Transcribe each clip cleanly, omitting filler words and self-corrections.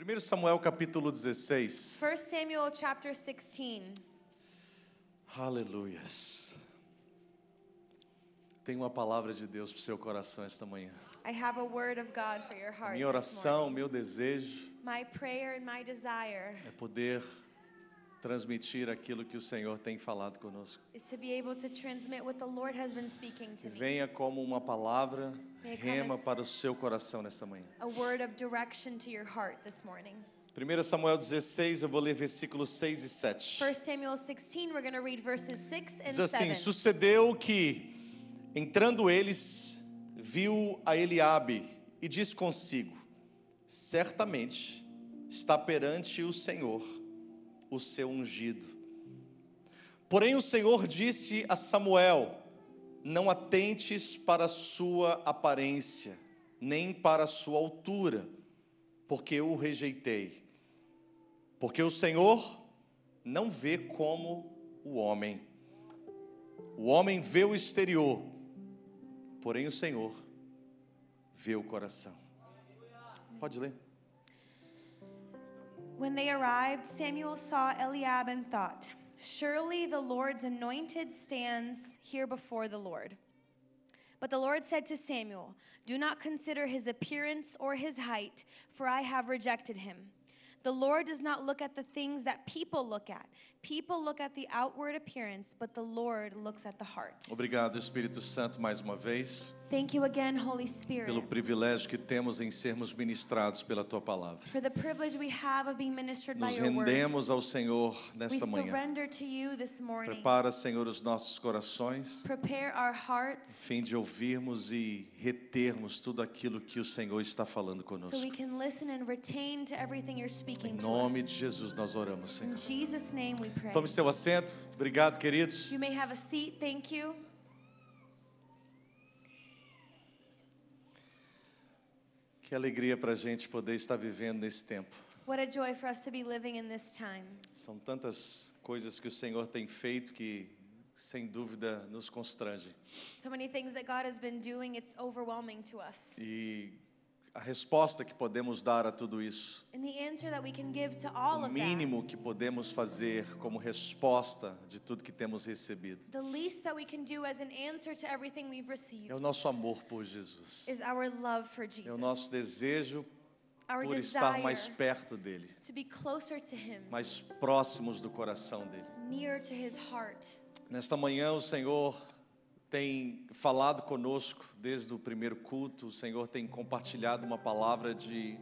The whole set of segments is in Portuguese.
1 Samuel capítulo 16. 1 Samuel chapter 16. Aleluias. Tem uma palavra de Deus para o seu coração esta manhã. I have a word of God for your heart. Minha this oração, morning. meu desejo My prayer and my desire é poder transmitir aquilo que o Senhor tem falado conosco. is to be able to transmit what the Lord has been speaking to me. Venha como uma palavra May it come rema as- para o seu coração nesta manhã. A word of direction to your heart this morning. 1 Samuel 16, eu vou ler versículos 6 e 7. 1 Samuel 16, we're going to read verses 6 and Diz assim: 7. sucedeu que, entrando eles, viu a Eliabe e disse consigo: certamente está perante o Senhor o seu ungido. Porém o Senhor disse a Samuel: não atentes para a sua aparência, nem para a sua altura, porque eu o rejeitei. Porque o Senhor não vê como o homem. O homem vê o exterior, porém o Senhor vê o coração. Pode ler. When they arrived, Samuel saw Eliab and thought, surely the Lord's anointed stands here before the Lord. But the Lord said to Samuel, do not consider his appearance or his height, for I have rejected him. The Lord does not look at the things that people look at. People look at the outward appearance, but the Lord looks at the heart. Obrigado, Espírito Santo, mais uma vez, Thank you again, Holy Spirit, pelo privilégio que temos em sermos ministrados pela Tua Palavra. for the privilege we have of being ministered by Nos your word. rendemos ao Senhor We nesta manhã. surrender to you this morning. Prepara, Senhor, os nossos corações, Prepare our a hearts fim de ouvirmos e retermos tudo aquilo que o Senhor está falando conosco. so we can listen and retain to everything you're speaking Em to nome de us. Jesus nós oramos, In Senhor. Jesus' name we pray. Tome seu assento. Obrigado, queridos. You may have a seat. Thank you. Que alegria para a gente poder estar vivendo nesse tempo. What a joy for us to be living in this time. São tantas coisas que o Senhor tem feito que, sem dúvida, nos constrange. So many things that God has been doing, it's overwhelming to us. E a resposta que podemos dar a tudo isso, And the answer that we can give to all o of that, mínimo que podemos fazer como resposta de tudo que temos recebido, the least that we can do as an answer to everything we've received, é o nosso amor por Jesus. is our love for É Jesus. o nosso desejo Our por estar mais desire perto dele, to be closer to Him, mais próximos do coração dele. near to His heart. Nesta manhã o Senhor tem falado conosco desde o primeiro culto. O Senhor tem compartilhado uma palavra de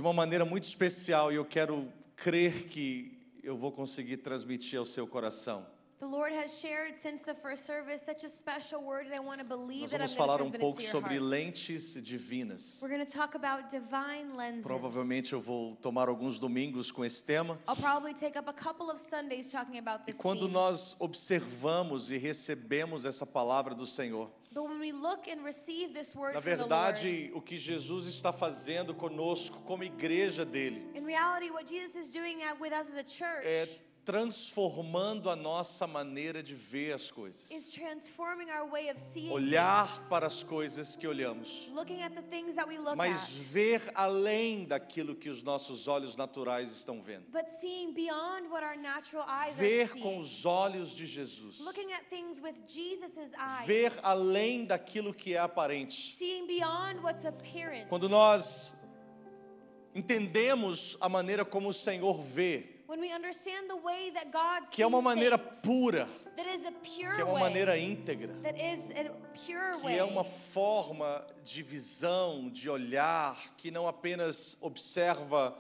uma maneira muito especial, e eu quero crer que eu vou conseguir transmitir ao seu coração. The Lord has shared since the first service such a special word, and I want to believe Nós that I'm vamos going to falar transmit it pouco to your sobre heart. lentes divinas. We're going to talk about divine lenses. Provavelmente eu vou tomar alguns domingos com esse tema. I'll probably take up a couple of Sundays talking about E this quando theme. nós observamos e recebemos essa palavra do Senhor, But when we look and receive this word na from the Lord, verdade, o que Jesus está fazendo conosco como igreja dele in reality, what Jesus is doing with us as a church é transformando a nossa maneira de ver as coisas. is transforming our way of seeing Olhar things, para as coisas que olhamos, looking at the things that we look mas at, ver além daquilo que os nossos olhos naturais estão vendo. but seeing beyond what our natural eyes Ver are com seeing. os olhos de Jesus. Looking at things with Jesus' eyes. Ver além daquilo que é aparente. Seeing beyond what's apparent. Quando nós entendemos a maneira como o Senhor vê, When we understand the way that God que é uma sees maneira things, pura, that is a pure que é uma way, maneira íntegra, that is a pure que way, é uma forma de visão, de olhar, que não apenas observa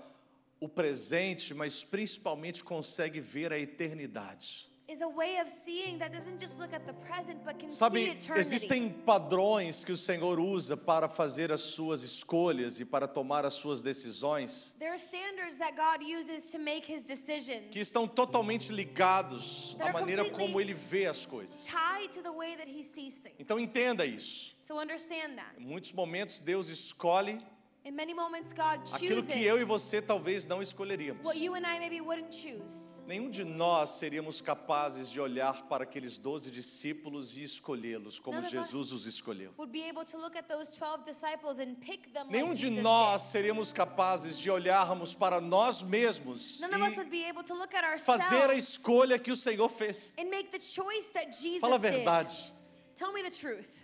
o presente, mas principalmente consegue ver a eternidade. is a way of seeing that doesn't just look at the present but can see Sabe, eternity. existem padrões que o Senhor usa para fazer as suas escolhas e para tomar as suas decisões, There are standards that God uses to make His decisions, que estão totalmente ligados That à are maneira completely como Ele vê as coisas. tied to the way that He sees things. Então entenda isso. So understand that. Em muitos momentos Deus escolhe In In many moments, God aquilo chooses que eu e você talvez não escolheríamos. what you and I maybe wouldn't choose. Nenhum de nós seríamos capazes de olhar para aqueles 12 discípulos e escolhê-los como None of Jesus os escolheu. Would be able to look at those 12 disciples and pick them Nenhum like de Jesus nós did. seríamos capazes de olharmos para nós mesmos None of us e would be able to look at fazer a ourselves escolha que o Senhor fez. and make the choice that Jesus Fala a did. verdade. Tell me the truth.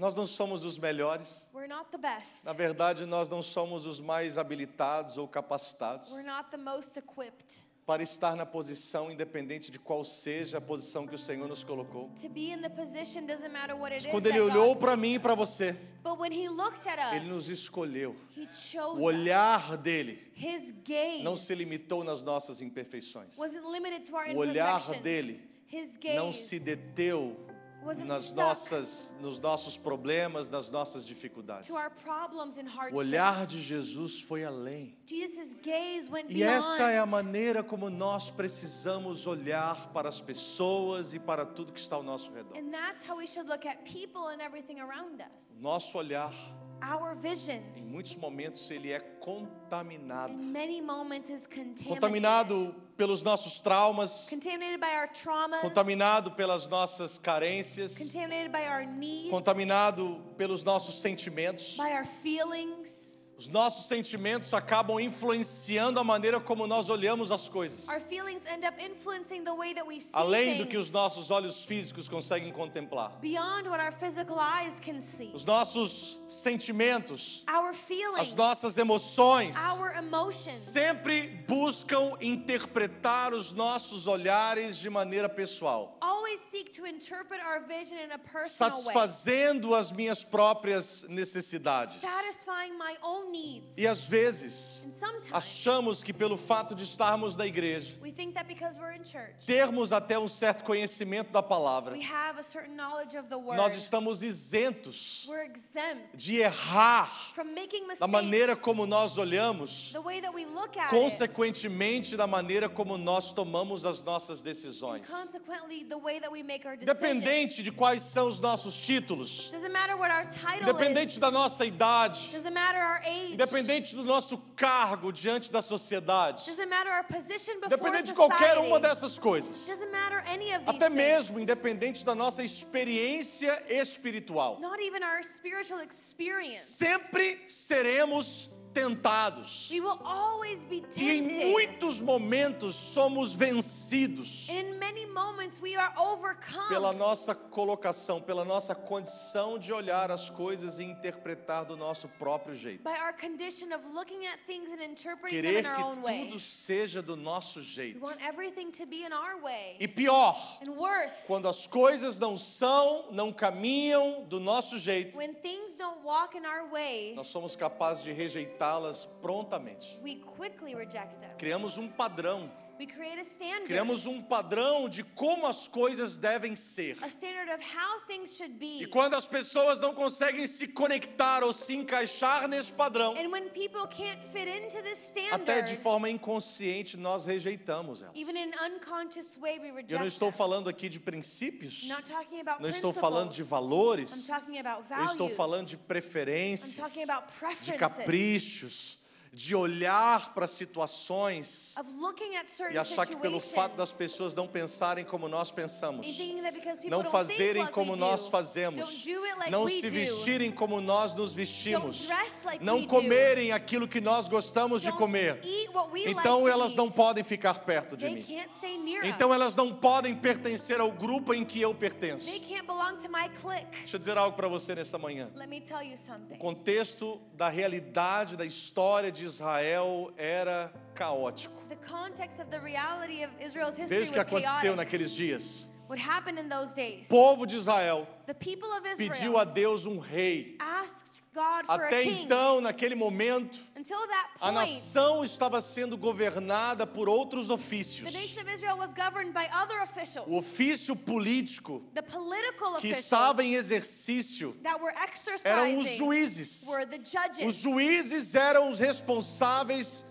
Nós não somos os melhores. We're not the best. Na verdade, nós não somos os mais habilitados ou capacitados We're not the most equipped para estar na posição, independente de qual seja a posição que o Senhor nos colocou. to be in the position, doesn't matter what it is Quando that Ele olhou God para placed mim e us. para você, But when he looked at Ele nos us, escolheu. he chose O olhar dele us. His gaze não se limitou nas nossas imperfeições. wasn't limited to our O olhar imperfections. dele His Não se gaze deteu wasn't nos nossos problemas, nas nossas dificuldades. to our problems and O olhar hardships. de Jesus foi além. Jesus' gaze went E essa é a beyond. maneira como nós precisamos olhar para as pessoas e para tudo que está ao nosso redor. And that's how we should look at people and everything around us. Nosso olhar, Our vision, em muitos momentos, ele é contaminado. in many moments, is Contaminado pelos nossos traumas, contaminated by our traumas, contaminado pelas nossas carências, contaminated by our needs, contaminado pelos nossos sentimentos. by our feelings. Os nossos sentimentos acabam influenciando a maneira como nós olhamos as coisas, Our feelings end up influencing the way that we see além do things, que os nossos olhos físicos conseguem contemplar. beyond what our physical eyes can see. Os nossos sentimentos, Our feelings, as nossas emoções, our emotions, sempre buscam interpretar os nossos olhares de maneira pessoal, always seek to interpret our vision in a personal way, satisfazendo as minhas próprias necessidades. satisfying my own needs. E às vezes, And sometimes achamos que pelo fato de estarmos na igreja, we think that because we're in church, termos até um certo conhecimento da palavra, we have a certain knowledge of the word. nós estamos isentos We're exempt de errar from making mistakes. da maneira como nós olhamos, The way that we look at it, consequentemente da maneira como nós tomamos as nossas decisões. consequently the way that we make our decisions. Independente de quais são os nossos títulos, Doesn't matter what our title independente is. da nossa idade, Doesn't matter our age. independente do nosso cargo diante da sociedade, Doesn't matter our position before independente de society. qualquer uma dessas coisas, Doesn't matter any of these até mesmo things. independente da nossa experiência espiritual, Not even our spiritual experience. sempre seremos tentados. We will always be E em tempted. muitos momentos somos vencidos In many moments we are overcome pela nossa colocação, pela nossa condição de olhar as coisas e interpretar do nosso próprio jeito. by our condition of looking at things and interpreting them Querer in our own que way. tudo seja do nosso We jeito. want everything to be in our way. E pior, And worse, quando as coisas não caminham do nosso jeito, when things don't walk in our way, nós somos capazes de rejeitá-las prontamente. we quickly reject them. Criamos um padrão. We create a standard. Criamos um padrão de como as coisas devem ser. A standard of how things should be. E quando as pessoas não conseguem se conectar ou se encaixar nesse padrão, And when people can't fit into this até de standard, forma inconsciente nós rejeitamos elas. even in an unconscious way, we reject Eu não estou them. falando aqui de princípios, I'm not talking about não estou principles. falando de I'm valores, talking about eu values. estou falando de I'm preferências, talking about de preferences. caprichos, de olhar para situações Of looking at certain e achar que pelo fato das situations pessoas não pensarem como nós pensamos, and thinking that because people não don't fazerem think como like we nós do, fazemos, don't do it like não we se do, vestirem como nós nos vestimos, don't dress like não we do, comerem aquilo que nós gostamos de don't comer, eat what we então like to elas não eat. podem ficar perto de They mim. can't stay near Então us. elas não podem pertencer ao grupo em que eu pertenço. They can't belong to my clique. Deixa eu dizer algo para você nesta manhã. Let me tell you O something. contexto da realidade da história de Israel era caótico. The context of the reality of Israel's history Veja o que was aconteceu chaotic. naqueles dias. What happened in those days? O povo de Israel The people of pediu Israel a Deus um rei. asked God for Até a king. então, naquele momento, Until that a point, nação estava sendo governada por outros ofícios. the nation of Israel was governed by other officials. O ofício político The political que officials estava em exercício that were eram os exercising juízes. were the judges. Os juízes eram os responsáveis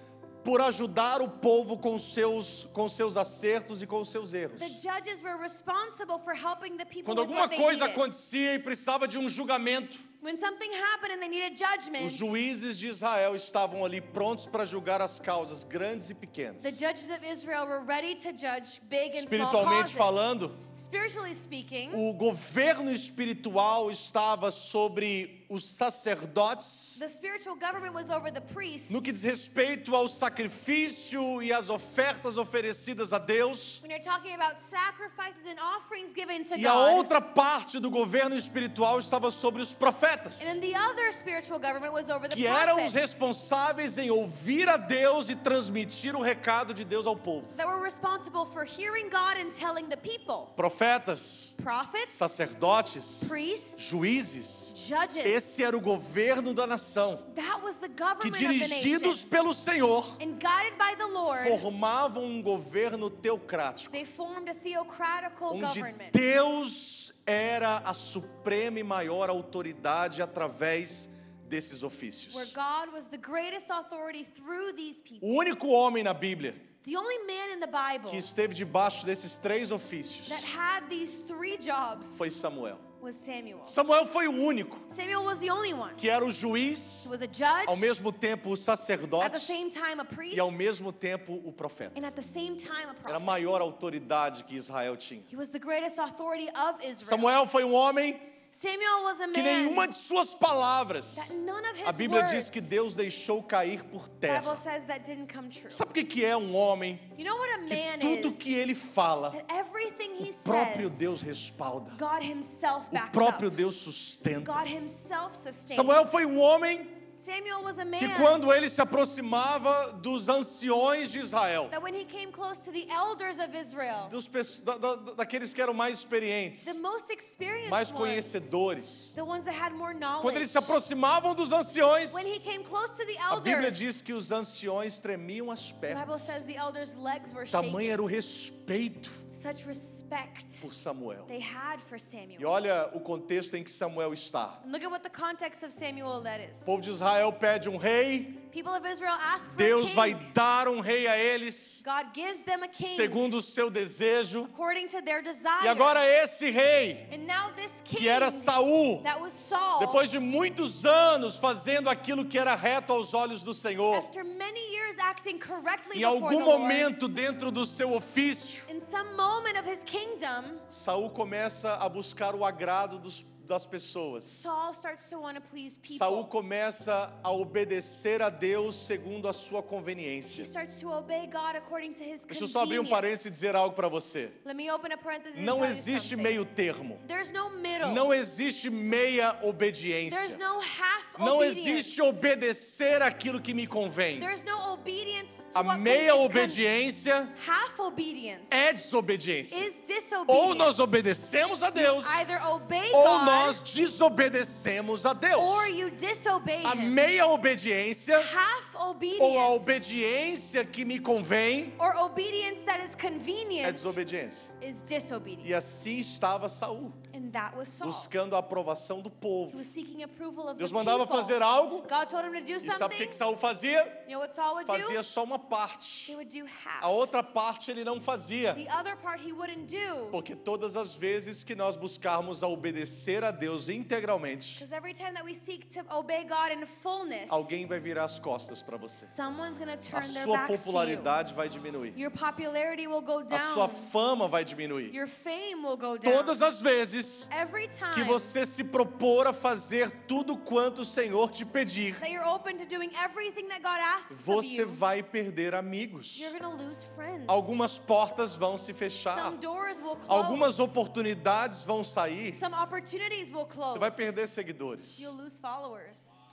por ajudar o povo com seus acertos e com seus erros. The judges were responsible for helping the people Quando with alguma what they coisa needed. acontecia e precisava de um julgamento, When something happened and they needed Os judgment, juízes de Israel estavam ali prontos para julgar as causas grandes e pequenas. the judges of Israel were ready to judge big and small Espiritualmente causes. falando, Spiritually speaking, o governo espiritual estava sobre os sacerdotes the spiritual government was over the priests. no que diz respeito ao sacrifício e às ofertas oferecidas a Deus. When you're talking about sacrifices and offerings given to E a God. outra parte do governo espiritual estava sobre os profetas, And then the other spiritual government was over the que eram os prophets responsáveis em ouvir a Deus e transmitir o recado de Deus ao povo. that were responsible for hearing God and telling the people. Profetas, Prophets, sacerdotes, priests, juízes. judges. Esse era o governo da nação, That was the que government of the dirigidos nation. pelo Senhor And guided by the Lord, formavam um governo teocrático, they formed a theocratical onde government. Deus era a suprema e maior autoridade através desses ofícios. Where God was the greatest authority through these people. O único homem na Bíblia The only man in the Bible que esteve debaixo desses três ofícios that had these three jobs foi Samuel. was Samuel. Samuel foi o único Samuel was the only one. que era o juiz, He was a judge, ao mesmo tempo o at the sacerdote same time a priest, e ao mesmo tempo o profeta. and at the same time a Era a prophet. maior autoridade que Israel tinha. He was the greatest authority of Israel. Samuel foi um homem Samuel was a que nenhuma man de suas palavras, that none of his a Bíblia words, diz que Deus deixou cair por the Bible terra. says that didn't come true. Sabe o que é um homem You know what a que man tudo is? que ele fala, That everything he o próprio says, Deus respalda, God himself o backs próprio up. Deus sustenta. God himself sustains. Samuel foi um homem Samuel was a man que quando ele se aproximava dos anciões de Israel, that when he came close to the elders of Israel, daqueles que eram mais experientes, the most experienced mais ones, conhecedores, the ones that had more quando eles knowledge, se aproximavam dos anciões, when he came close to the a Bíblia elders, diz que os anciões tremiam as the Bible pernas. says the elders' legs were Tamanho shaking. era o respeito Such respect por Samuel. they had for Samuel. E olha o contexto em que Samuel está. And look at what the context of Samuel that is. O povo de Israel pede um rei, People of Israel ask for Deus a vai king. dar um rei a eles, God gives them a king segundo o seu desejo. according to their desire. E agora esse rei, And now this king que era Saul, that was Saul, depois de muitos anos fazendo aquilo que era reto aos olhos do Senhor, after many years acting correctly em before algum the Lord, momento dentro do seu ofício, in some moment of his kingdom, Saul começa a buscar o agrado das pessoas. Saul starts to want to please people. Saul começa a obedecer a Deus segundo a sua He conveniência. starts to obey God according to his Deixa eu só abrir um parênteses e convenience. dizer algo para você. Let me open a parenthesis and Não tell you existe something. meio termo. There's no middle. Não existe meia There's obediência. no half Não obedience. existe obedecer aquilo que me convém. There's no obedience to A what meia is obediência half obedience é desobediência. is Ou nós disobedience. obedecemos a Deus, Either obey ou God nós desobedecemos a Deus. or you disobey A him. meia obediência Half ou a obedience obediência que me convém or obedience that is é convenient desobediência. is disobedience. E assim estava Saul, And that was Saul. buscando a aprovação do He povo. was seeking approval of Deus the mandava people. fazer algo, God told him to do e sabe o something. que Saul fazia? You know what Saul would Fazia do? só uma parte. He would do half. A outra parte ele não fazia. The other part he wouldn't do. Porque todas as vezes que nós buscarmos a obedecer a Deus integralmente, Because every time that we seek to obey God in fullness, alguém vai virar as costas para você. someone's going to A turn their sua backs to you. popularidade vai diminuir. Your popularity will go A sua down. fama vai diminuir. Your fame will go down. Todas as vezes Every que time você se propor a fazer tudo quanto o Senhor te pedir, that you're open to doing everything that God asks of você you, vai perder amigos. you're going to lose friends. Algumas portas vão se fechar. Some doors will close. Algumas oportunidades vão sair. Some opportunities will close. Você vai perder seguidores. You'll lose followers.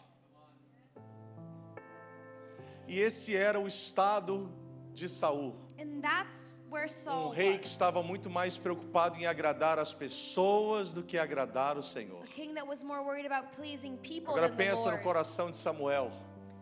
E esse era o estado de Saul. And that's where Saul Rei que was. estava muito mais preocupado em agradar as pessoas do que agradar o Senhor. A king that was more worried about pleasing people Agora than the pensa no Lord. coração de Samuel,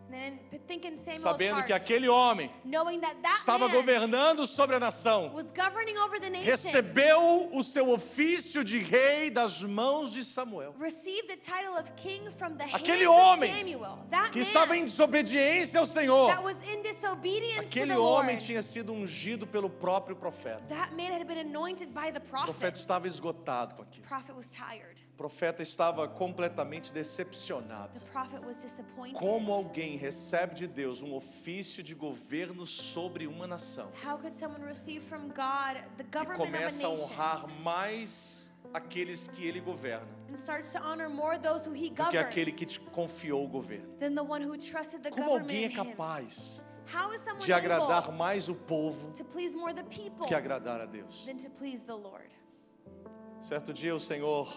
And then think in Samuel's sabendo heart, que aquele homem knowing that that estava man governando sobre a nação, was governing over the nation, recebeu o seu ofício de rei das mãos de Samuel. received the title of king from the Aquele hands of homem Samuel. That Que man estava em desobediência ao Senhor. that was in disobedience to Aquele the homem Lord. tinha sido ungido pelo próprio profeta. That man had been anointed by the O profeta prophet. estava esgotado com aquilo. The prophet was tired. O profeta estava completamente decepcionado. The prophet was disappointed. Como alguém recebe de Deus um ofício de governo sobre uma nação How could someone receive from God the e government of a começa a nation honrar mais aqueles que ele governa and starts to honor more those who he do que governs aquele que te confiou o governo? than the one who trusted the Como government alguém é in him? capaz How is someone de agradar able mais o povo to please more the people que agradar a Deus? than to please the Lord? Certo dia o Senhor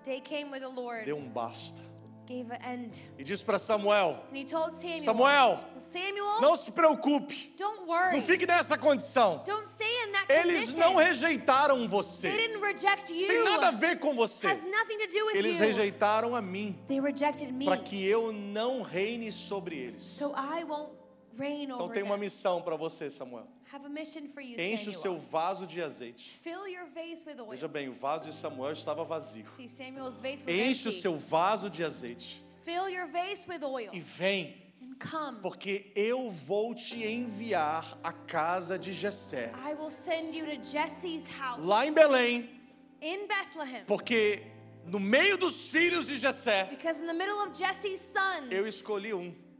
Day came where the Lord deu um basta gave an end. e disse para Samuel: And he told Samuel, Samuel, Samuel, não se preocupe, don't worry. não fique nessa condição. Don't stay in that Eles condition. não rejeitaram They você. didn't reject you. Tem nada a ver com você. Has nothing to do with Eles you. rejeitaram a mim They rejected me. para que eu não reine sobre eles. So I won't reign Então over tem uma them. missão para você, Samuel. Have a mission for you, Enche o seu Samuel. vaso de azeite. Fill your vase with oil. Veja bem, o vaso de Samuel estava vazio. See, Samuel's vase was Enche o empty. seu vaso de azeite Fill your vase with oil e vem, and come. porque eu vou te enviar à casa de Jessé, I will send you to Jesse's house lá em Belém, in Bethlehem. porque no meio dos filhos de Jessé, Because in the middle of Jesse's sons, eu escolhi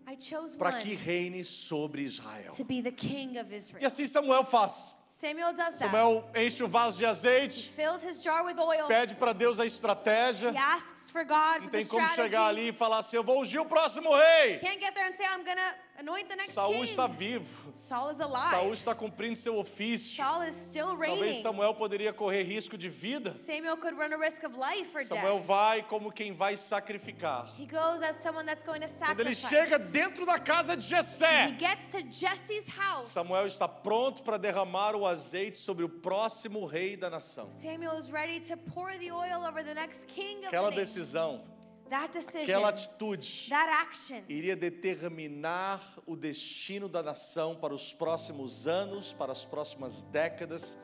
I chose para one que reine sobre Israel. to be the king of E Israel. assim Samuel faz. Samuel does that. Samuel enche o vaso de He azeite, fills his jar with oil. pede para Deus a estratégia. He asks for God Não for the tem como strategy. chegar ali e falar assim: eu vou ungir o próximo rei. Can't get there and say, I'm going to anoint the next Saul king. está vivo. Saul is Saul alive. está cumprindo seu ofício. Saul is still Talvez reigning. Samuel poderia correr risco de vida. Samuel could run a risk of life or Samuel death. vai como quem vai sacrificar. He goes as someone that's going to Quando ele sacrifice. chega dentro da casa de He Jessé, gets to Jesse's house. Samuel está pronto para derramar o azeite sobre o próximo rei da nação. Samuel is ready to pour the oil over the next king of Aquela the nation. decisão, That decision, aquela atitude that action iria determinar o destino da nação para os próximos anos, para as próximas décadas,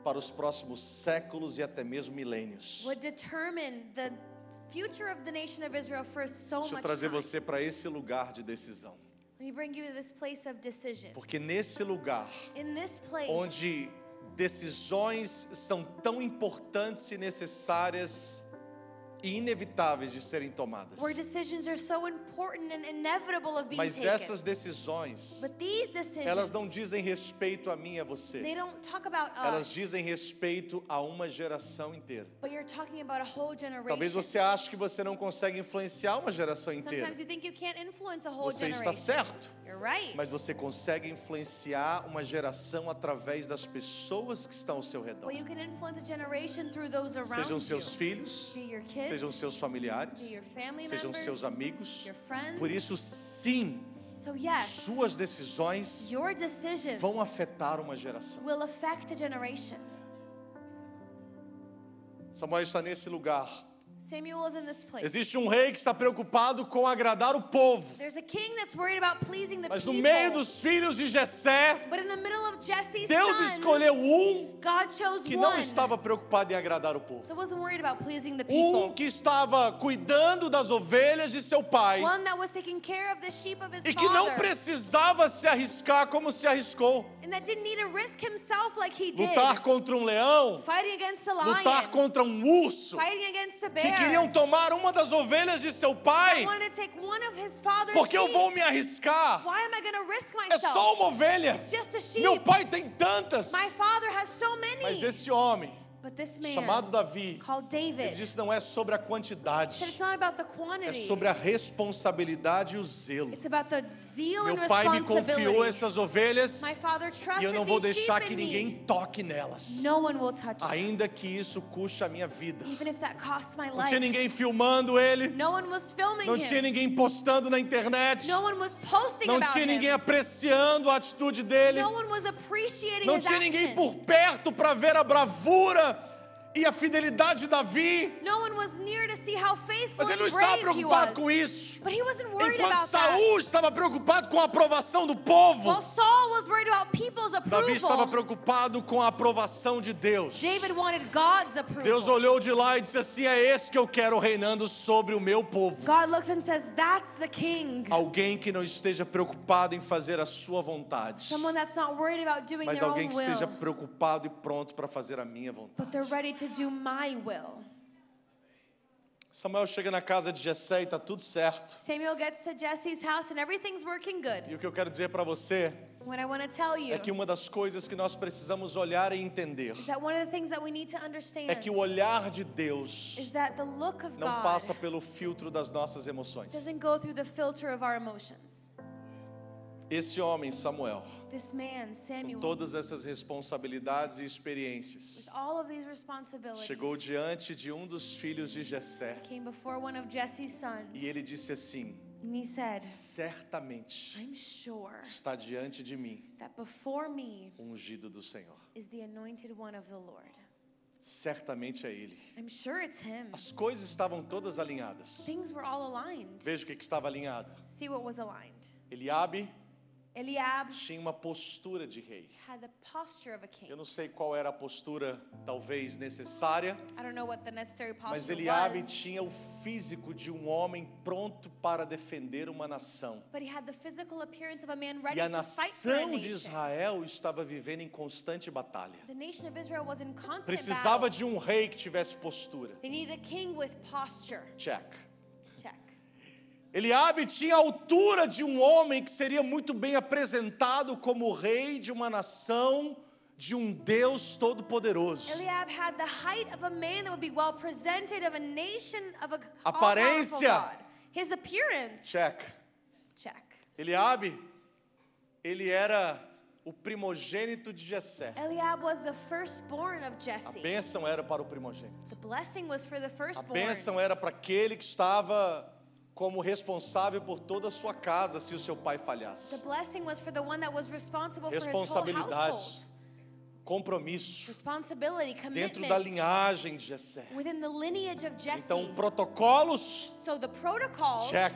para os próximos séculos e até mesmo milênios. would determine the future of the nation of Israel for so Deixa eu much trazer time. você para esse lugar de decisão. Let me bring you to this place of decision. Porque nesse lugar, In this place, onde decisões são tão importantes e necessárias e inevitáveis de serem tomadas, where decisions are so important and inevitable of being mas taken. essas decisões, But these decisions, elas não dizem respeito a mim e a você. they don't talk about Elas us, dizem respeito a uma geração inteira. but you're talking about a whole generation. Talvez você ache que você não consegue influenciar uma geração inteira. Sometimes you think you can't influence a whole Você está generation. certo, You're right. mas você consegue influenciar uma geração através das pessoas que estão ao seu redor. Well, you can influence a generation through those around Sejam seus you. filhos, Be your kids, sejam seus familiares, be your family sejam members, seus amigos. your friends. Por isso, sim, So yes, suas decisões your decisions vão afetar uma geração. will affect a generation. Samuel está nesse lugar. Samuel is in this place. Existe um rei que está preocupado com agradar o povo. There's a king that's worried about pleasing the Mas no people. meio dos filhos de Jessé, But in the middle of Jesse's Deus sons, escolheu God chose que não one estava preocupado em agradar o povo. that wasn't worried about pleasing the Um people. que estava cuidando das ovelhas de seu pai One that was taking care of the sheep of his e que não father. precisava se arriscar como se arriscou. And that didn't need to risk himself like he did. Lutar contra um leão, Fighting against a lutar lion. contra um urso, Fighting against a que bear. queriam tomar uma das ovelhas de seu pai, That wanted to take one of his father's porque eu sheep. vou me arriscar. Why am I going to risk É myself? só uma ovelha. It's just a sheep. Meu pai tem tantas. My father has so many. Mas esse homem, But this man chamado Davi, called ele David disse: não é sobre a quantidade, said it's not about the é quantity. sobre a responsabilidade e o zelo. It's about the zeal Meu and pai me responsibility. confiou essas ovelhas My father trusted e eu não vou these deixar sheep que in me. ninguém toque nelas, No one will touch them. ainda que isso custe a minha vida. Even if that costs my Não life. tinha ninguém filmando ele, No one was filming não him. tinha ninguém postando na internet, No one was posting não about tinha him. ninguém apreciando a atitude dele, No one was appreciating não his tinha ninguém action. por perto para ver a bravura e a fidelidade de Davi. No one was near to see how faithful Mas ele não and estava brave he preocupado was. com isso. But he wasn't worried Enquanto about Saul that. estava preocupado com a aprovação do povo, While Saul was worried about people's Davi estava approval, preocupado com a aprovação de Deus. David wanted God's approval. Deus olhou de lá e disse assim: é esse que eu quero reinando sobre o meu povo. God looks and says, that's the king. Alguém que não esteja preocupado em fazer a sua vontade, Someone that's not worried about doing mas their alguém own que esteja will, preocupado e pronto para fazer a minha but vontade. they're ready to do my will. Samuel chega na casa de Jessé e está tudo certo. Samuel gets to Jesse's house and everything's working good. E o que eu quero dizer para você What I want to tell you é que uma das coisas que nós precisamos olhar e entender is that one of the things that we need to understand é que o olhar de Deus is that the look of não God passa pelo filtro das nossas emoções. doesn't go through the filter of our emotions. Esse homem, Samuel, This man, com Samuel, todas essas responsabilidades e with experiências, all of these responsibilities, chegou diante de um dos filhos de Jessé came before one of Jesse's sons, e ele disse assim: and he said, certamente I'm sure está diante de mim that before me o ungido do Senhor. is the anointed one of the Lord. Certamente é ele. I'm sure it's him. As coisas estavam todas alinhadas. Things were all aligned. Veja o que estava alinhado. See what was aligned. Eliabe Eliab tinha uma postura de rei. had the posture of a king. Eu não sei qual era a postura talvez necessária, I don't know what the necessary mas posture Eliabe was, tinha o físico de um homem pronto para defender uma nação. but he had the physical appearance of a man ready E a to fight for a nação de nation. Israel estava vivendo em constante batalha. The nation of Israel was in constant Precisava battle. de um rei que tivesse postura. They needed a king with posture. Check. Check. Eliabe tinha a altura de um homem que seria muito bem apresentado como rei de uma nação, de um Deus todo-poderoso. Eliab had the height of a man that would be well presented of a nation of a all-powerful Aparência. God. His appearance. Check. Check. Eliabe, ele era o primogênito de Jessé. Eliab was the firstborn of A Jesse. bênção era para o primogênito. The blessing was for the A firstborn. bênção era para aquele que estava como responsável por toda a sua casa se o seu pai The falhasse. blessing was for the one that was responsible for his whole Responsabilidade, household. compromisso Responsibility, dentro da commitment linhagem de Jessé. within the lineage of Jesse. Então, protocolos So the protocols, Check.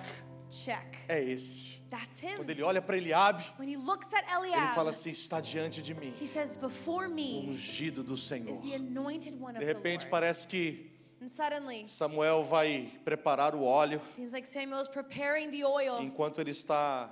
check. é esse. That's him. Quando ele olha para Eliabe, When he looks at ele Eliab, fala assim: está diante de mim he says, before o me ungido do Senhor. is the anointed one of De the repente Lord. parece que And suddenly, Samuel vai preparar o óleo. it seems like Samuel is preparing the oil. Enquanto ele está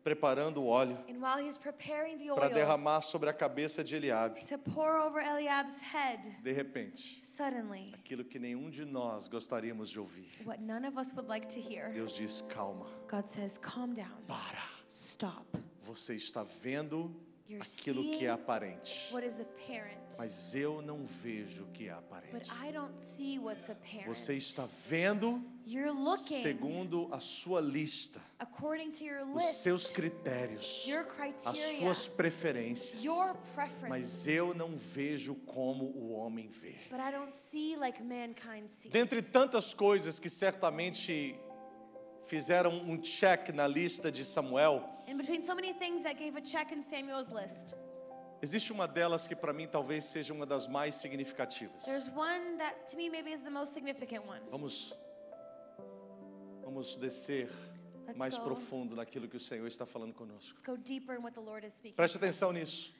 preparando o óleo And while he's preparing the para oil derramar sobre a cabeça de Eliabe, to pour over Eliab's head, de repente, suddenly, aquilo que nenhum de nós gostaríamos de ouvir, what none of us would like to hear, Deus diz: calma, God says, calm down, para. stop. Você está vendo You're aquilo que é seeing aparente, what is apparent, mas eu não vejo o que é but aparente. I don't see what's apparent. Você está vendo You're looking segundo a sua lista, according to your os list, seus critérios, your as criteria, suas preferências, your preference, mas eu não vejo como o homem vê. but I don't see like mankind sees. Dentre tantas coisas que certamente fizeram um check na lista de Samuel, In between so many things that gave a check in Samuel's list, existe uma delas que para mim talvez seja uma das mais significativas. there's one that to me maybe is the most significant one. Vamos descer Let's mais go. profundo naquilo que o Senhor está falando conosco. Let's go deeper in what the Lord is speaking. Preste to us. atenção nisso.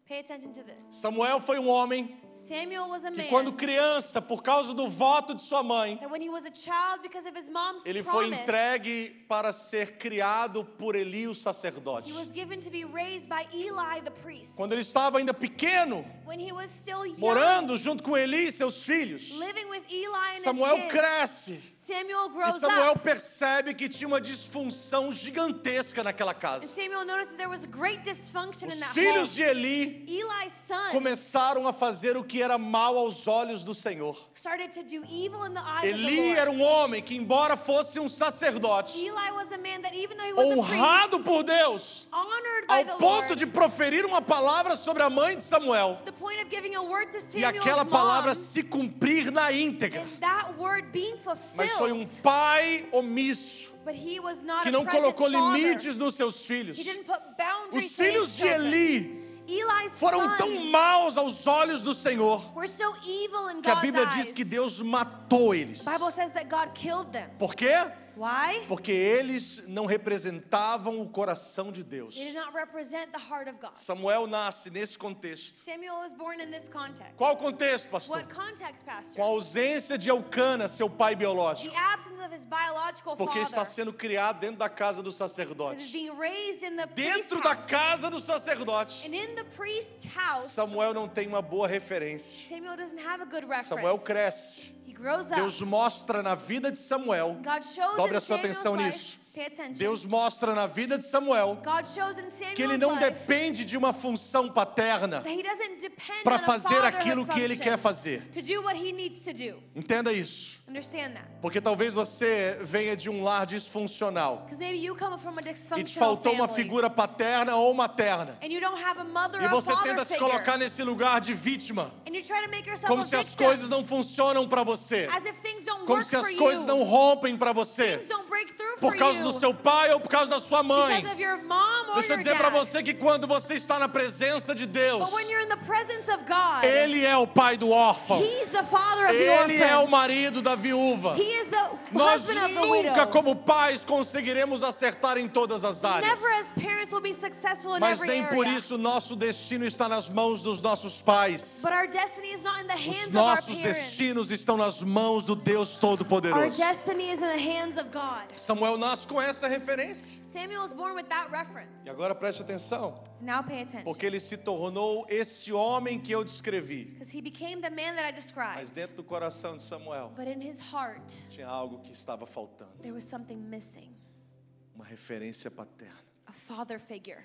Pay attention to this. Samuel foi um homem Samuel was a que man quando criança, por causa do voto de sua mãe, that when he was a child, because of his mom's ele foi promise, entregue para ser criado por Eli, o sacerdote. he was given to be raised by Eli the priest. Quando ele estava ainda pequeno, When he was still young, morando junto com Eli e seus filhos, living with Eli and Samuel his kids, cresce Samuel e grows Samuel up. percebe que tinha uma disfunção gigantesca naquela And casa. Samuel notices there was great dysfunction Os in that filhos home. de Eli Eli's son começaram a fazer o que era mal aos olhos do Senhor. started to do evil in the eyes of the Eli Lord. era um homem que, embora fosse um sacerdote, Eli was a man that even though he was a honrado priest, por Deus, honored by the ao ponto Lord, de proferir uma palavra sobre a mãe de Samuel to the point of giving a word to e Samuel's aquela palavra mom, se cumprir na íntegra. and that word being Mas foi fulfilled. pai omisso, But he was not que a não present colocou father. limites nos seus filhos. He didn't put boundaries Os to his filhos de children. Eli Eli's foram sons tão maus aos olhos do Senhor were so evil in que a God's Bíblia eyes. diz que Deus matou eles. The Bible says that God killed them. Por quê? Why? Porque eles não representavam o coração de Deus. They did not represent the heart of God. Samuel nasce nesse contexto. Samuel was born in this context. Qual o contexto, pastor? What context, Pastor? Com a ausência de Elcana, seu pai biológico. The absence of his biological Porque está father. sendo criado dentro da casa do He is sacerdote. being raised in the Dentro priest's da house. casa do sacerdote. And in the priest's house, Samuel não tem uma boa referência. Samuel doesn't have a good reference. Samuel cresce. He grows up, Deus mostra na vida de Samuel, God shows dobre in a sua Samuel's atenção life, nisso. pay attention. Deus mostra na vida de Samuel God shows in Samuel's que ele não life depende de uma função paterna that he doesn't depend para on a fazer fatherhood aquilo que ele function quer fazer. to do what he needs to do. Entenda isso. Understand that? Porque talvez você venha de um lar disfuncional Because maybe you come from a e te dysfunctional faltou uma family figura paterna ou materna. and you don't have a mother E or você father tenta se figure. colocar nesse lugar de vítima, And you try to make yourself como a se as victim, coisas não funcionam para você, as if things don't como work se for as coisas you. não rompem para você, Things don't break through por for causa you do seu pai ou por causa da sua mãe. because of your mom or Deixa eu your dizer para dad. você que quando você está na presença de Deus, But when you're in the presence of God, Ele é o pai do órfão, He's the father of the Ele é o orphans. marido da viúva. He is the Nós husband of the nunca, widow. como pais, conseguiremos acertar em todas as áreas. Never as parents will be successful in Mas every nem por area. isso nosso destino está nas mãos dos nossos pais. But our destiny is not in the Os hands of our nossos parents. destinos estão nas mãos do Deus Our Todo-Poderoso. destiny is in the hands of God. Samuel nasce com essa referência. Samuel was born with that reference. E agora preste atenção, Now pay attention. porque ele se tornou esse homem que eu descrevi. Because he became the man that I Mas described. dentro do coração de Samuel But in his heart, tinha algo que estava faltando. there was something missing. Uma referência paterna. A father figure.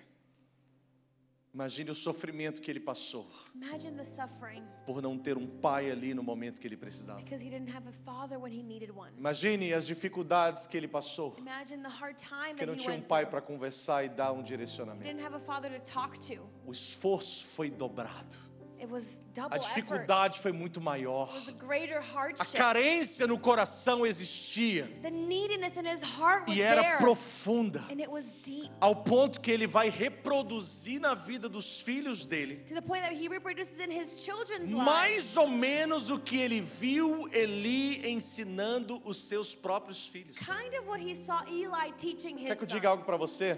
Imagine o sofrimento que ele passou Imagine the suffering por não ter um pai ali no momento que ele precisava. because he didn't have a father when he needed one. Imagine as dificuldades que ele passou, Imagine the hard time porque that não he tinha um went pai through. para conversar e dar um He direcionamento. didn't have a father to talk to. O esforço foi dobrado. It was A double effort. dificuldade foi muito maior. It was a greater A hardship. carência no coração existia The neediness in his heart was e era there. profunda, And it was deep. ao ponto que ele vai reproduzir na vida dos filhos dele To the point that he reproduces in his children's lives. mais ou menos o que ele viu Eli ensinando os seus próprios filhos. Kind of what he saw Eli teaching his Quer que eu sons. diga algo para você?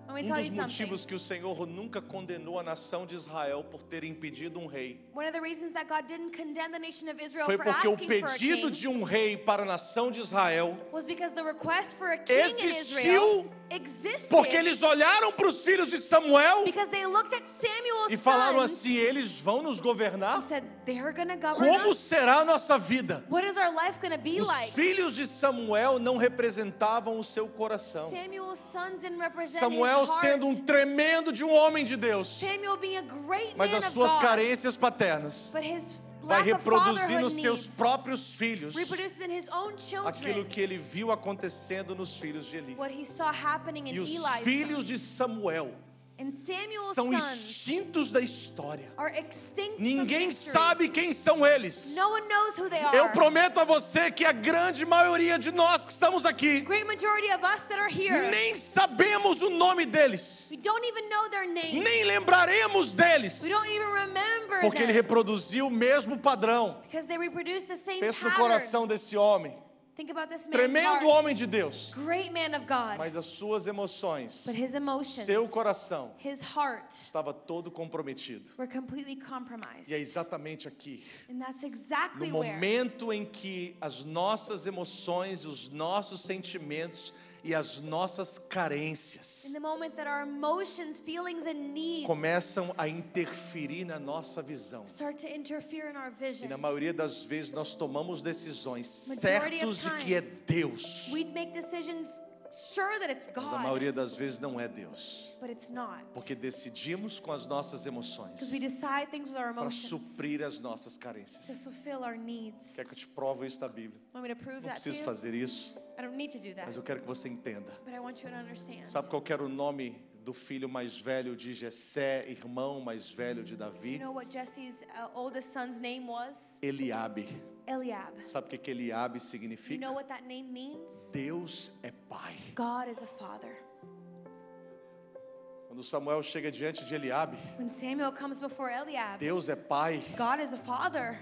Let me Um tell dos you something. motivos que o Senhor nunca condenou a nação de Israel por ter impedido um rei One of the reasons that God didn't condemn the nation of Israel foi for porque o asking for a pedido king de um rei para a nação de Israel, was because the request for a king in existiu Israel existed porque eles olharam para os filhos de Samuel because they looked at Samuel's e falaram sons assim: eles vão nos governar? and said, they're going to govern Como us. será a nossa vida? What is our life going to be Os like? filhos de Samuel não representavam o seu coração. Samuel's sons didn't represent Samuel his heart. sendo um tremendo de um homem de Deus, Samuel being a great mas man as of suas God, carências paternas but his vai lack of reproduzir fatherhood nos seus needs próprios filhos reproduces in his own aquilo children que ele viu acontecendo nos filhos de Eli. what he saw happening in E os Eli's filhos sons. de Samuel And Samuel's são sons extintos da história. are extinct Ninguém from history. sabe quem são eles. No one knows who they are. Eu prometo a você que a grande maioria de nós que estamos aqui Great majority of us that are here, nem sabemos o nome deles, we don't even know their names. nem lembraremos deles, We don't even remember porque ele them reproduziu o mesmo padrão. because they reproduce the same Pensa no pattern. coração desse homem, Think about this man's tremendo heart. homem de Deus, Great man of God. mas as suas emoções, But his emotions, seu coração his heart estava todo comprometido. were completely compromised. E é exatamente aqui, And that's exactly no where momento em que as nossas emoções, os nossos sentimentos e as nossas carências in the moment that our emotions, feelings, and needs começam a interferir na nossa visão. start to interfere in our E vision, na maioria das vezes nós tomamos decisões Majority of certos de que é times, Deus, we'd make decisions sure that it's mas a God, maioria das vezes não é Deus, but it's not. porque decidimos com as nossas emoções Because we decide things with our para emotions suprir as nossas to carências. fulfill our needs. Quer que eu te provo isso da Bíblia? Want me to prove Não that to preciso you? fazer isso, I don't need to do that, mas eu quero que você entenda. but I want you to understand. Sabe qual que era o nome do filho mais velho de Jessé, irmão mais velho de You Davi? know what Jesse's oldest son's name was? Eliabe. Eliab. Sabe o que Eliabe You significa? know what that name means? Deus é pai. God is a father. Quando Samuel chega diante de Eliabe, When Samuel comes before Eliab, Deus é pai. God is a father.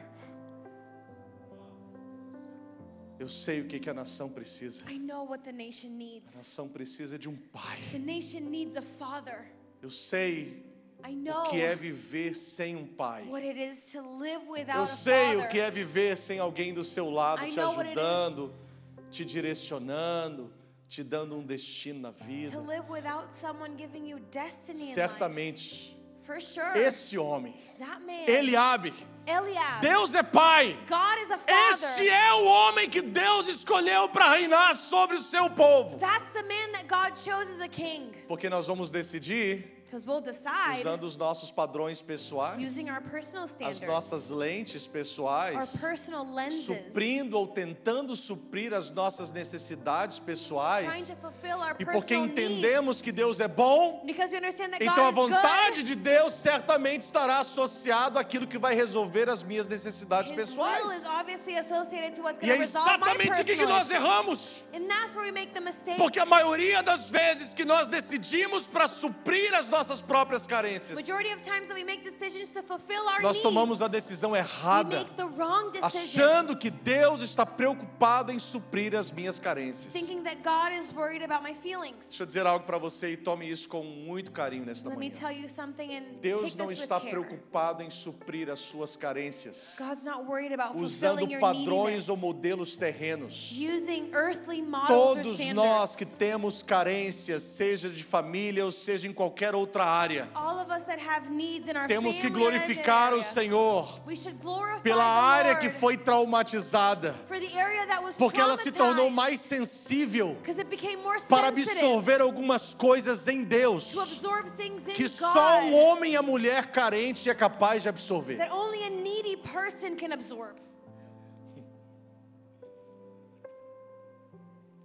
Eu sei o que a nação precisa. I know what the nation A needs. nação precisa de um pai. The nation needs a father. Eu sei I know o que é viver sem um pai. what it is to live Eu without a sei o que father. é viver sem alguém do seu lado, I te know what it is. ajudando, te direcionando, te dando um destino na To vida. live without someone giving you destiny in life. Certamente For sure. Esse homem, That man. Eliabe, Eliab. Deus é pai. God is a father. Este é o homem que Deus escolheu para reinar sobre o seu povo. That's the man that God chose as a king. Porque nós vamos decidir Because we'll decide usando os nossos padrões pessoais, using our personal as standards, nossas lentes our pessoais, personal lenses, suprindo ou tentando suprir as nossas necessidades trying pessoais. to fulfill our E porque personal entendemos needs. que Deus é bom, Because we understand that então a God is vontade good. de Deus certamente estará associado àquilo que vai resolver as minhas necessidades His will is pessoais. obviously associated to what's E going é to resolve my exatamente aqui que personal nós issues. erramos. And that's where we make the mistake. Porque a maioria das vezes que nós decidimos para suprir as nossas próprias carências, Majority of times that we make decisions to fulfill our nós needs, tomamos a decisão we errada, make the wrong decision, achando que Deus está preocupado em suprir as minhas carências. thinking that God is worried about my feelings. Deixa eu dizer algo para você e tome isso com muito carinho nesta Let me manhã. tell you something and Deus take não this with está care. preocupado em suprir as suas carências, God's not worried about usando fulfilling your padrões neediness, ou modelos terrenos. using earthly models or Todos standards. nós que temos carências, seja de família ou seja em qualquer outra área, All of us that have needs in our temos que family or in glorificar our o area, Senhor we should glorify pela the área Lord que foi traumatizada, for the area that was porque ela se tornou traumatized, mais sensível because it became more para sensitive absorver algumas coisas em Deus to absorb things in que só o God homem e a mulher carente é capaz de absorver. that only a needy person can absorb.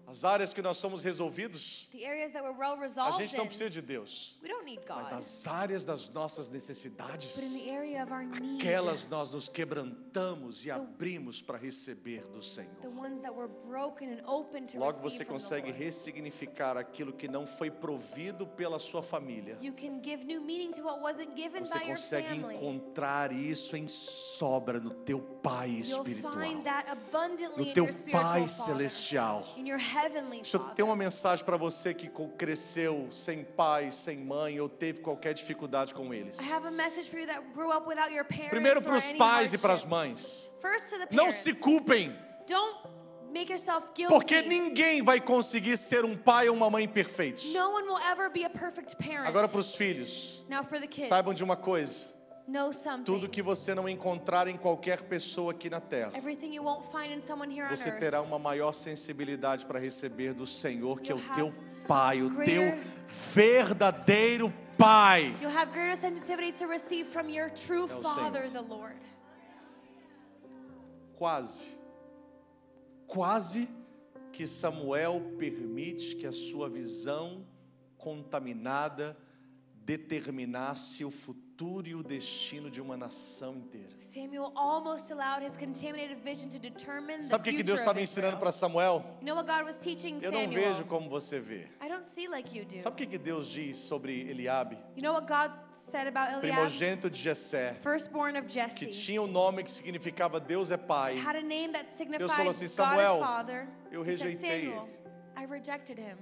As áreas que nós somos resolvidos, The areas that we're well a resolved gente não in, precisa de Deus, we don't need mas God. nas áreas das nossas But in necessidades, the area of our need, aquelas nós nos quebrantamos e abrimos para receber do the Senhor. ones that were broken and open to Logo receive você from the consegue Lord. ressignificar aquilo que não foi provido pela sua família. You can give new meaning to what wasn't given Você by your consegue family. encontrar isso em sobra no teu Pai You'll espiritual, find that abundantly no in teu your spiritual Pai Father, celestial. in your heavenly Deixa eu ter Father. uma mensagem para você que cresceu sem pai, sem mãe ou teve qualquer dificuldade com eles. I have a message for you that grew up without your parents Primeiro or para os any pais e para as hardship. mães. First to the Não parents. se culpem, Don't make yourself guilty. porque ninguém vai conseguir ser um pai ou uma mãe perfeitos. No one will ever be a perfect parent. Agora para os filhos, Now for the kids. saibam de uma coisa: know something. tudo que você não encontrar em qualquer pessoa aqui na terra, Everything you won't find in someone here on você earth. terá uma maior sensibilidade para receber do Senhor, que é o You'll teu have Pai, o teu greater- verdadeiro Pai. You'll have greater sensitivity to receive from your true É o Father, Senhor. the Lord. Quase que Samuel permite que a sua visão contaminada determinasse o futuro e o destino de uma nação inteira. Samuel almost allowed his contaminated vision to determine the Sabe o que future Deus estava of ensinando Israel. para Samuel? You know what God was teaching Eu não Samuel? vejo como você vê. I don't see like you do. Sabe o que Deus diz sobre Eliabe? You know what God said about Eliab? Primogênito de Jessé, Firstborn of que Jesse. tinha um nome que significava Deus é Pai. Had a name that signified falou assim, God Samuel, is Father. eu He said, rejeitei Samuel, I rejected him.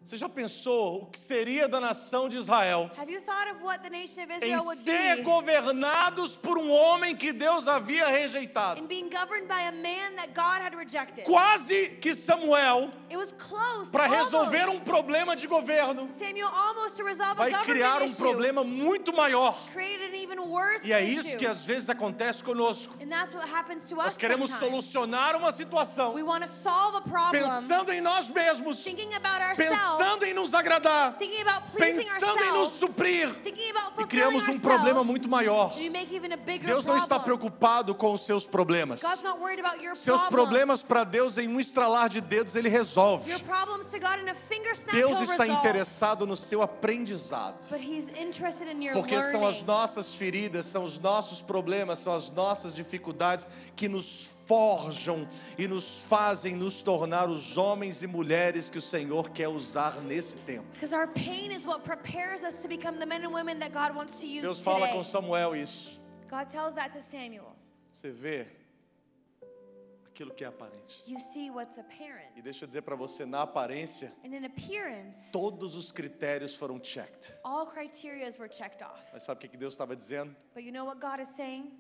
Você já pensou o que seria da nação de Israel Have you thought of what the nation of em Israel would ser be governados por um homem que Deus havia rejeitado? in being governed by a man that God had rejected? Quase que Samuel, It was close. para resolver um almost. problema de governo, Samuel almost to resolve vai a criar government um issue problema muito maior. created an even worse E é issue. isso que às vezes acontece conosco. And that's what happens to us Nós queremos sometimes. solucionar uma situação We want to solve a problem pensando em nós mesmos, thinking about pensando ourselves, em nos agradar, thinking about pleasing pensando em nos ourselves, suprir, thinking about e fulfilling criamos um ourselves. problema muito maior. We make even a bigger Deus não está problem. preocupado com os seus problemas. God's not worried about your Seus problemas para Deus, em um estralar de dedos, Ele resolve. Your problems to God in a finger snap Deus he'll está resolve. interessado no seu aprendizado. But he's interested in your Porque learning. são as nossas feridas, são os nossos problemas, são as nossas dificuldades que nos forjam e nos fazem nos tornar os homens e mulheres que o Senhor quer usar nesse tempo. Because our pain is what prepares us to become the men and women that God wants to use Deus fala today. com Samuel isso. God tells that to Samuel. Você vê aquilo que é aparente. You see what's apparent. E deixa eu dizer para você, na aparência, And in appearance, todos os critérios foram checked. all criterias were checked off. Mas sabe o que Deus estava dizendo? But you know what God is saying?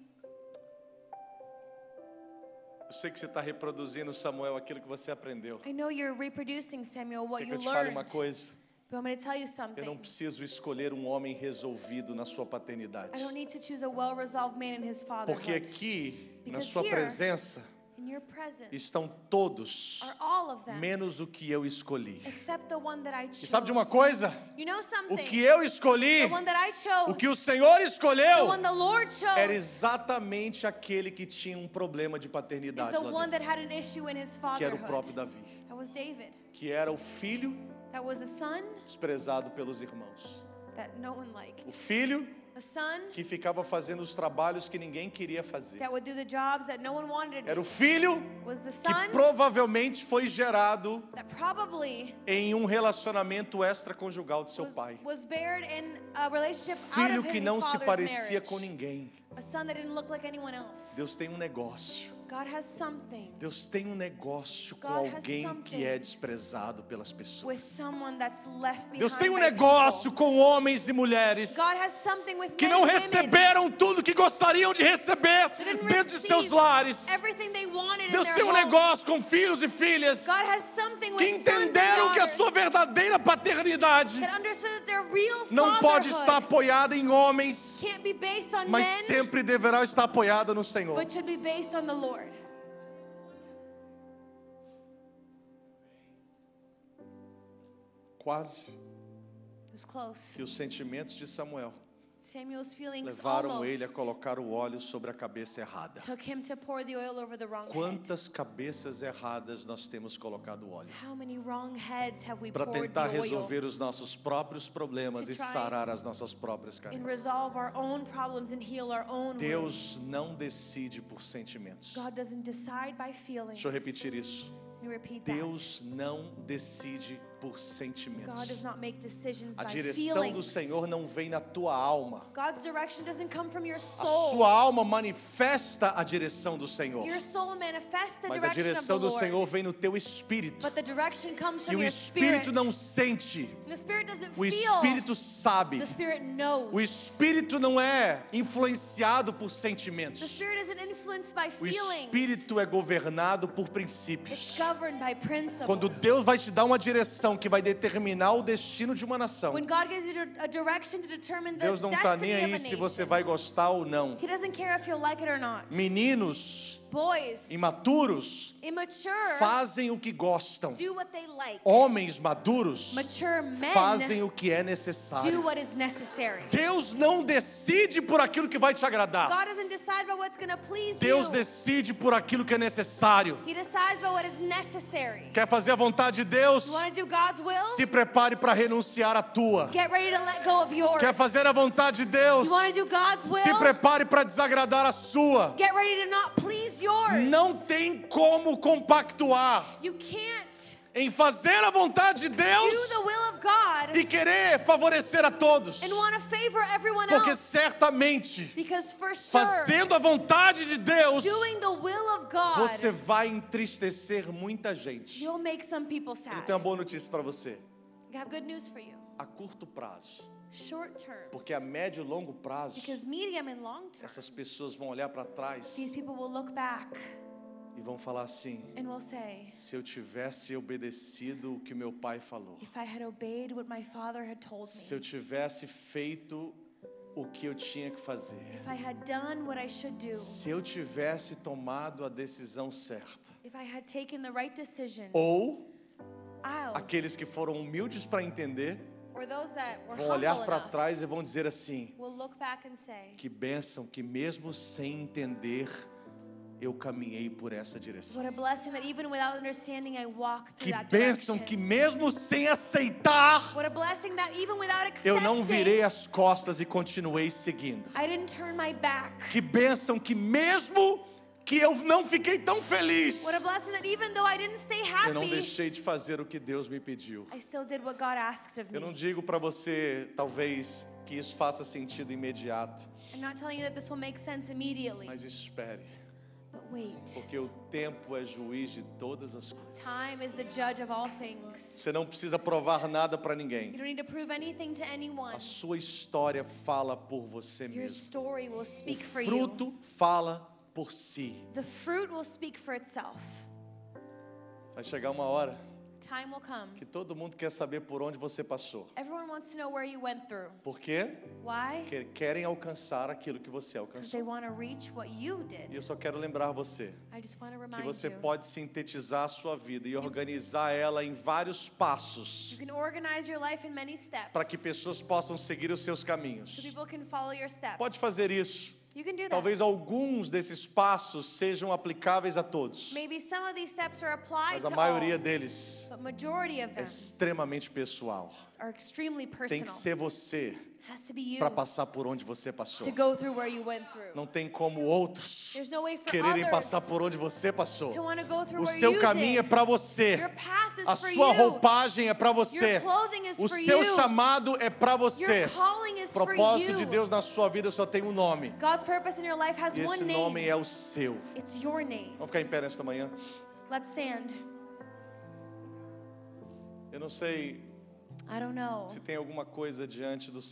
Eu sei que você está reproduzindo, Samuel, aquilo que você aprendeu. I know you're reproducing, Samuel, what Quer que you eu te fale uma learned. coisa? You want me to tell you Eu não something? preciso escolher um homem resolvido na sua paternidade. I don't need to choose a well-resolved man in his Porque fatherhood. aqui, na Because sua here, presença, In your presence estão todos, are all of them, menos o que eu escolhi. except the one that I E chose. sabe de uma coisa? You know O something? que eu escolhi, The one that I chose, o que o Senhor the escolheu, one the Lord chose, era exatamente aquele que tinha um problema de is paternidade the lá one dentro, that had an issue in his que era o próprio fatherhood. Davi, That was David. que era o filho That was a son desprezado pelos irmãos. that no one liked. O filho A son que ficava fazendo os trabalhos que ninguém queria fazer. that would do the jobs that no one wanted to Era do. o filho Was the que son provavelmente foi gerado that probably em um relacionamento extraconjugal de seu pai. was buried in a relationship out Filho of que his não se father's parecia marriage. com ninguém. A son that didn't look like anyone else. Deus tem um negócio. God has something Deus tem um negócio com God has alguém que something é desprezado pelas with pessoas. someone that's left behind. Deus tem um by negócio people. com homens e mulheres God has something with que men não and women receberam tudo que gostariam de receber that didn't dentro de seus receive lares. everything they wanted Deus in tem their um homes. negócio com filhos e filhas God has something que with sons and entenderam que a daughters sua verdadeira paternidade that understood that their real não pode fatherhood estar apoiada em homens, can't be based on mas men, sempre deverá estar apoiada no Senhor. but should be based on the Lord. Quase It was close. que os sentimentos de Samuel Samuel's feelings levaram ele a almost colocar o óleo sobre a cabeça errada. took him to pour the oil over the wrong head. Quantas cabeças erradas nós temos colocado óleo How many wrong heads have we para poured tentar the oil resolver os nossos próprios problemas to e try sarar as nossas próprias and carências? resolve our own problems and heal our own wounds? Deus não decide por sentimentos. God doesn't decide by feelings. Deixa eu repetir isso. Let me repeat that. Deus não decide por God sentimentos. does not make decisions A by direção do feelings. Senhor não vem na tua alma. God's direction doesn't come from your A soul. sua alma manifesta a direção do Senhor. Your soul manifests the Mas a direction of the direção do Lord. Senhor vem no teu espírito. But the direction comes E from o your spirit. espírito não sente. And the spirit doesn't O feel. espírito sabe. The spirit knows. O espírito não é influenciado por The sentimentos. spirit isn't influenced by O feelings. espírito é governado por It's princípios. governed by principles. Quando Deus vai te dar uma direção que vai determinar o destino de uma nação, When God gives you a direction to determine the Deus não está destiny nem of a aí se nation, você vai gostar ou não. He doesn't care if you'll like it or not. Meninos Boys, imaturos immature, fazem o que gostam. do what they like. Homens maduros Mature men fazem o que é do necessário. what is necessary. Deus não decide por aquilo que vai te agradar. God doesn't decide by what's going to please Deus you. decide por aquilo que é necessário. He decides by what is necessary. Quer fazer a vontade de Deus? You want to do God's will? Se prepare para renunciar à tua. Get ready to let go of yours. Quer fazer a vontade de Deus? You want to do God's will? Se prepare para desagradar a sua. Get ready to not please yours. Não tem como compactuar You can't em fazer a vontade de do Deus the will of God e querer favorecer a todos. and want to favor everyone Porque else. certamente, Because for sure, fazendo a vontade de Deus, doing the will of God, você vai entristecer muita gente. you'll make some people Eu sad. tenho uma boa notícia para você. I have good news for you. A curto prazo, Short term, porque a médio e longo prazo, because medium and long term, essas pessoas vão olhar para trás these people will look back e vão falar assim: and will say, se eu tivesse obedecido o que meu pai falou, if I had obeyed what my father had told se eu me, tivesse feito o que eu tinha que fazer, if I had done what I should do, se eu tivesse tomado a decisão certa, if I had taken the right decision, ou I'll, aqueles que foram humildes para entender or those that were vão olhar humble para enough, trás e vão dizer assim: will look back and say, que bênção que mesmo sem entender eu caminhei por essa direção. what a blessing that even without understanding I walk through Que that bênção direction. que mesmo sem aceitar What a blessing that even without eu não accepting, virei as costas e continuei seguindo. I didn't turn my back. Que bênção que mesmo que eu não fiquei tão feliz, What a blessing that even though I didn't stay eu não happy, deixei de fazer o que Deus me pediu. I still did what God asked of Eu não me. digo para você, talvez, que isso faça sentido imediato, I'm not telling you that this will make sense immediately, mas espere, but wait. porque o tempo é juiz de todas as coisas. Time is the judge of all things. Você não precisa provar nada para You ninguém. don't need to prove anything to anyone. A sua história fala por você Your mesmo. story will O speak for you. fruto fala por si. The fruit will speak for itself. Vai chegar uma hora Time will come. que todo mundo quer saber por onde você passou. Everyone wants to know where you went through. Por quê? Why? Porque querem alcançar aquilo que você Because they alcançou. want to reach what you E did. eu só quero lembrar você I just want to que remind você you. pode sintetizar a sua vida e organizar ela em vários passos You can organize your life in many steps. para que pessoas possam seguir os seus So caminhos. people can follow your steps. Pode fazer isso. You can do that. Talvez alguns desses passos sejam aplicáveis a todos, Maybe some of these steps are applied mas a to maioria all, deles but majority of é them extremamente pessoal. are extremely Tem personal. que ser você Has to be you para passar por onde você passou. to go through where you went through. Não tem como outros There's no way for quererem others passar por onde você passou. to want to go through O where seu you caminho é did. para você. Your path is A for sua you. roupagem é para você. Your clothing is O for seu you. chamado é para você. Your calling is O for propósito you. de Deus na sua vida só tem um nome. God's purpose in your life has E one esse name. nome é o seu. It's your name. Vamos ficar em pé nesta manhã? Let's stand. Eu não sei I don't know se tem alguma coisa diante dos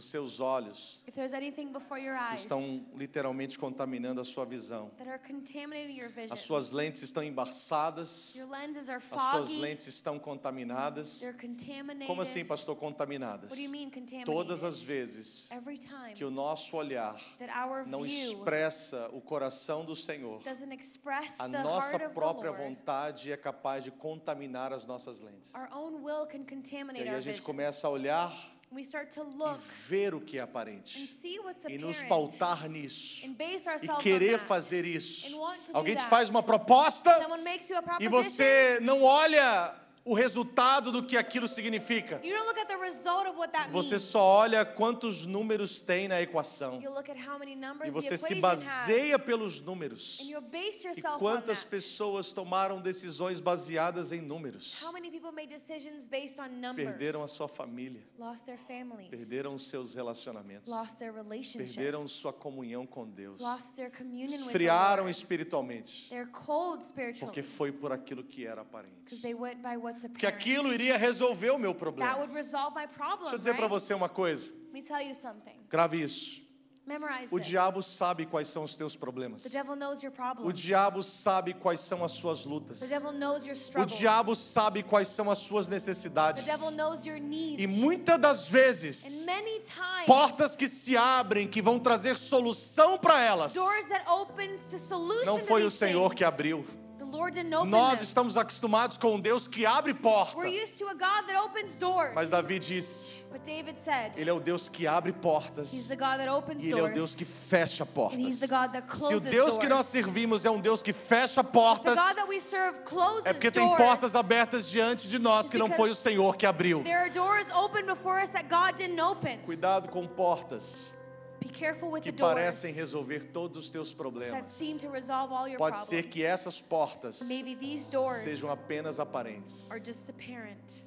seus olhos if there's anything before your que eyes estão literalmente contaminando a sua visão. that are contaminating your vision. As suas lentes estão embaçadas. Your lenses are As suas foggy. lentes estão contaminadas. They're contaminated. Como assim, pastor, contaminadas? What do you mean contaminated? Todas as vezes Every time que o nosso olhar that our não view expressa o coração do Senhor, doesn't express a the nossa heart of the própria Lord, vontade é capaz de contaminar as nossas lentes. our own will can E contaminate aí our a gente vision. começa a olhar We start to e look ver o que é and aparente. see what's E nos apparent pautar nisso. and base E ourselves querer on that. fazer isso. And want to do Alguém te that. faz uma proposta Someone makes you a e proposition. você não olha o resultado do que aquilo significa. You don't look at the result of what that Você means. só olha quantos números tem na equação. You look at how many numbers E the você se equation baseia has. pelos números. And you base E yourself on quantas that. pessoas tomaram decisões baseadas em números? How many people made decisions based on numbers? Perderam a sua família, Lost their families. perderam os seus relacionamentos, Lost their relationships. perderam sua comunhão com Deus, Lost their communion with the esfriaram Lord. espiritualmente, They're cold spiritually. porque foi por aquilo que era aparente. Because they went by what's Que apparent. aquilo iria resolver o meu That problema. would resolve my problem, Deixa eu dizer para right? você uma coisa, Let me tell you something. grave isso. Memorize O this. diabo sabe quais são os teus problemas. The devil knows your problems. O diabo sabe quais são as suas lutas. The devil knows your O struggles. diabo sabe quais são as suas The necessidades. devil knows your needs. E muitas das vezes, And many times, portas que se abrem, que vão trazer solução para elas, doors that opens to solution não to foi o these Senhor things. que abriu. The Lord didn't open Nós them. estamos acostumados com um Deus que abre porta. We're used to a God that opens doors. Mas Davi disse, But David said, Ele é o Deus que abre portas. He's the God that opens E Ele é o doors. Deus que fecha portas. And He's the God that Se o closes Deus que nós doors. servimos é um Deus que fecha The portas, God that we serve closes é porque tem doors. portas abertas diante de nós que não foi o Senhor que abriu. There are doors open before us that God didn't open. Cuidado com portas Be careful with que the doors parecem resolver todos os teus that problemas. seem to resolve all your Pode problems. ser que essas portas Maybe these doors sejam apenas aparentes. are just apparent.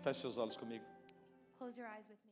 Feche seus olhos comigo. Close your eyes with me.